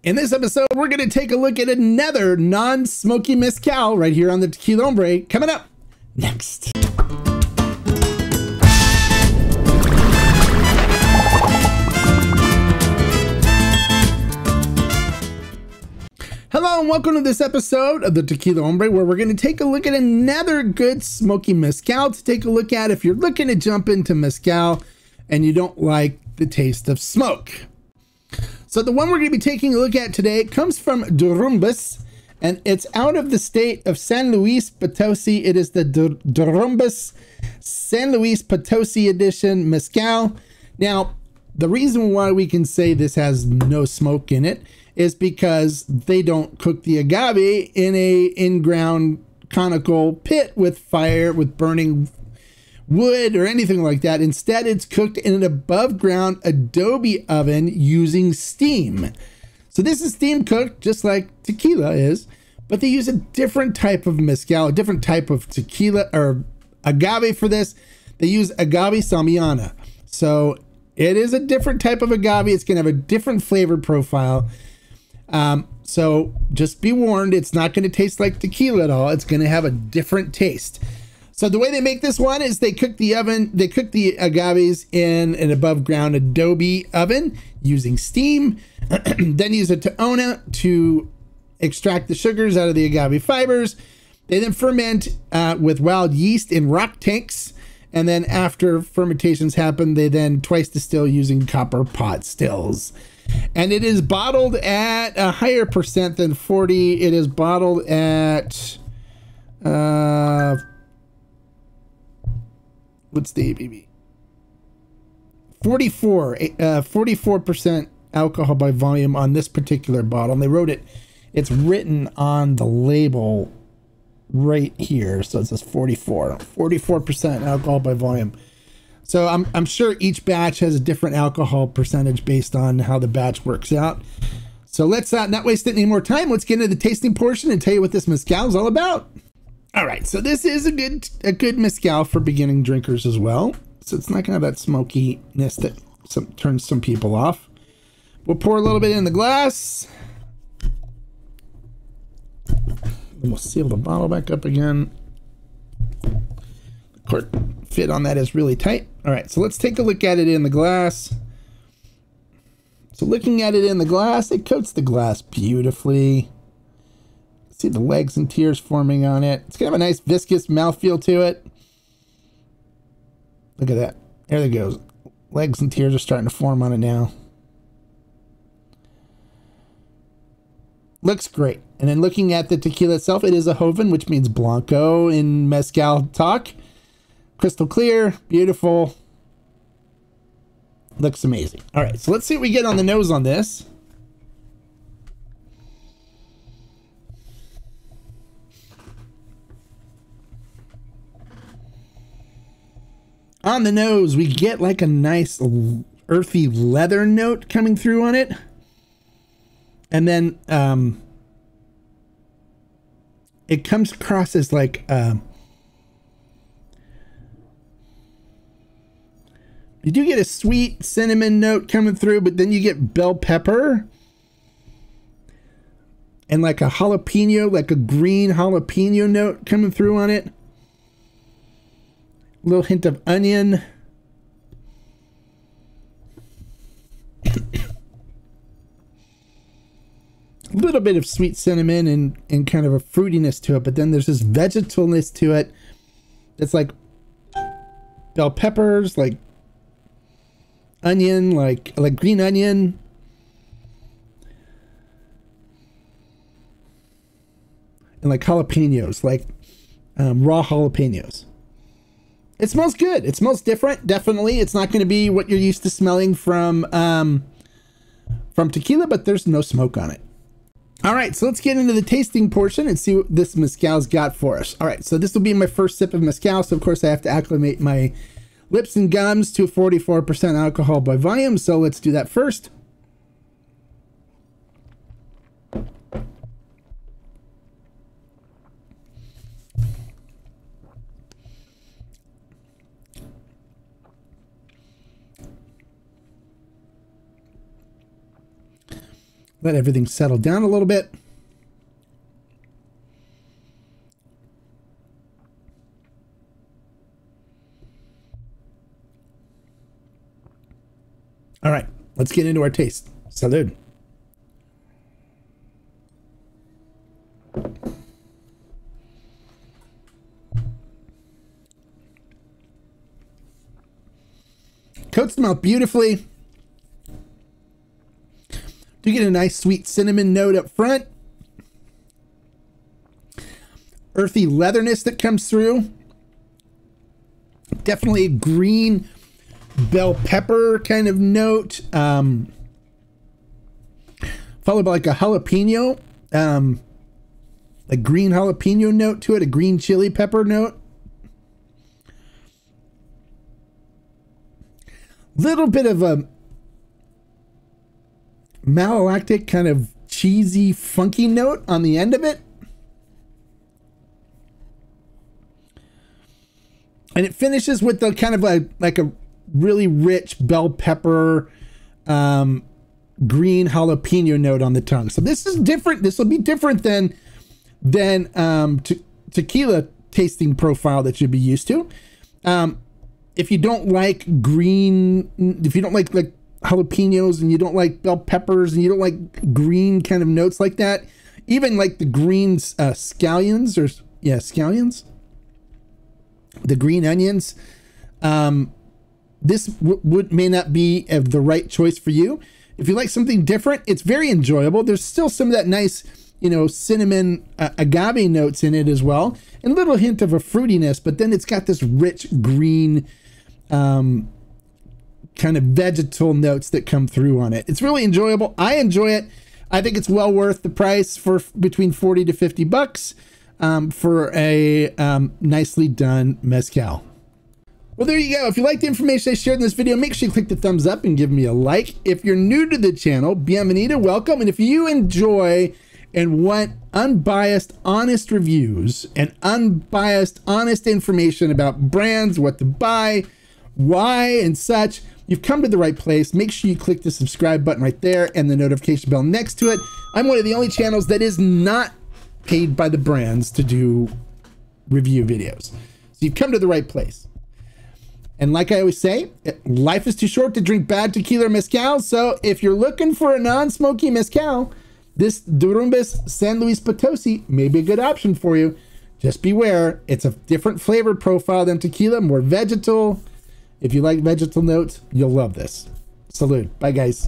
In this episode, we're going to take a look at another non-smoky mezcal right here on the Tequila Hombre, coming up next. Hello and welcome to this episode of the Tequila Hombre, where we're going to take a look at another good smoky mezcal to take a look at if you're looking to jump into mezcal and you don't like the taste of smoke. So the one we're going to be taking a look at today comes from Derrumbes, and it's out of the state of San Luis Potosi. It is the Derrumbes San Luis Potosi edition mezcal. Now, the reason why we can say this has no smoke in it is because they don't cook the agave in a in-ground conical pit with fire, with burning wood or anything like that. Instead, it's cooked in an above ground adobe oven using steam. So this is steam cooked just like tequila is, but they use a different type of mezcal, a different type of tequila or agave for this. They use agave Samiana. So it is a different type of agave. It's going to have a different flavor profile. So just be warned, it's not going to taste like tequila at all. It's going to have a different taste. So the way they make this one is they cook the agaves in an above ground adobe oven using steam, then use a Toona to extract the sugars out of the agave fibers. They then ferment with wild yeast in rock tanks. And then after fermentations happen, they then twice distill using copper pot stills. And it is bottled at a higher percent than 40. It is bottled at, what's the ABV? 44% alcohol by volume on this particular bottle. And they wrote it, it's written on the label right here. So it says 44% alcohol by volume. So I'm sure each batch has a different alcohol percentage based on how the batch works out. So let's not waste any more time. Let's get into the tasting portion and tell you what this mezcal is all about. All right, so this is a good mezcal for beginning drinkers as well. So it's not gonna have that smokiness that turns some people off. We'll pour a little bit in the glass. Then we'll seal the bottle back up again. The cork fit on that is really tight. All right, so let's take a look at it in the glass. So looking at it in the glass, it coats the glass beautifully. See the legs and tears forming on it. It's gonna have a nice viscous mouthfeel to it. Look at that. There it goes. Legs and tears are starting to form on it now. Looks great. And then looking at the tequila itself, it is a Joven, which means Blanco in mezcal talk. Crystal clear, beautiful. Looks amazing. All right, so let's see what we get on the nose on this. On the nose, we get like a nice earthy leather note coming through on it. And then it comes across as like you do get a sweet cinnamon note coming through, but then you get bell pepper and like a jalapeno, like a green jalapeno note coming through on it. A little hint of onion. A little bit of sweet cinnamon and kind of a fruitiness to it, but then there's this vegetalness to it. It's like bell peppers, like onion, like green onion. And like jalapenos, like raw jalapenos. It smells good. It smells different, definitely. It's not going to be what you're used to smelling from tequila, but there's no smoke on it. All right, so let's get into the tasting portion and see what this mezcal's got for us. All right, so this will be my first sip of mezcal, so of course I have to acclimate my lips and gums to 44% alcohol by volume, so let's do that first. Let everything settle down a little bit. All right, let's get into our taste. Salud. Coats the mouth beautifully. Do get a nice sweet cinnamon note up front. Earthy leatherness that comes through. Definitely a green bell pepper kind of note. Followed by like a jalapeno. A green jalapeno note to it. A green chili pepper note. Little bit of a malolactic kind of cheesy funky note on the end of it, and it finishes with the kind of like a really rich bell pepper green jalapeno note on the tongue. So this is different. This will be different than tequila tasting profile that you'd be used to. If you don't like green, if you don't like jalapenos and you don't like bell peppers and you don't like green kind of notes like that, even like the green scallions, scallions, the green onions, this may not be the right choice for you. If you like something different, it's very enjoyable. There's still some of that nice, you know, cinnamon agave notes in it as well, and a little hint of a fruitiness, but then it's got this rich green kind of vegetal notes that come through on it. It's really enjoyable. I enjoy it. I think it's well worth the price for between 40 to 50 bucks for a nicely done mezcal. Well, there you go. If you like the information I shared in this video, make sure you click the thumbs up and give me a like. If you're new to the channel, bienvenido, welcome. And if you enjoy and want unbiased, honest reviews and unbiased, honest information about brands, what to buy, why, and such, you've come to the right place. Make sure you click the subscribe button right there and the notification bell next to it. I'm one of the only channels that is not paid by the brands to do review videos. So you've come to the right place. And like I always say, life is too short to drink bad tequila or mezcal. So if you're looking for a non-smoky mezcal, this Derrumbes San Luis Potosi may be a good option for you. Just beware, it's a different flavor profile than tequila, more vegetal. If you like vegetal notes, you'll love this. Salud. Bye, guys.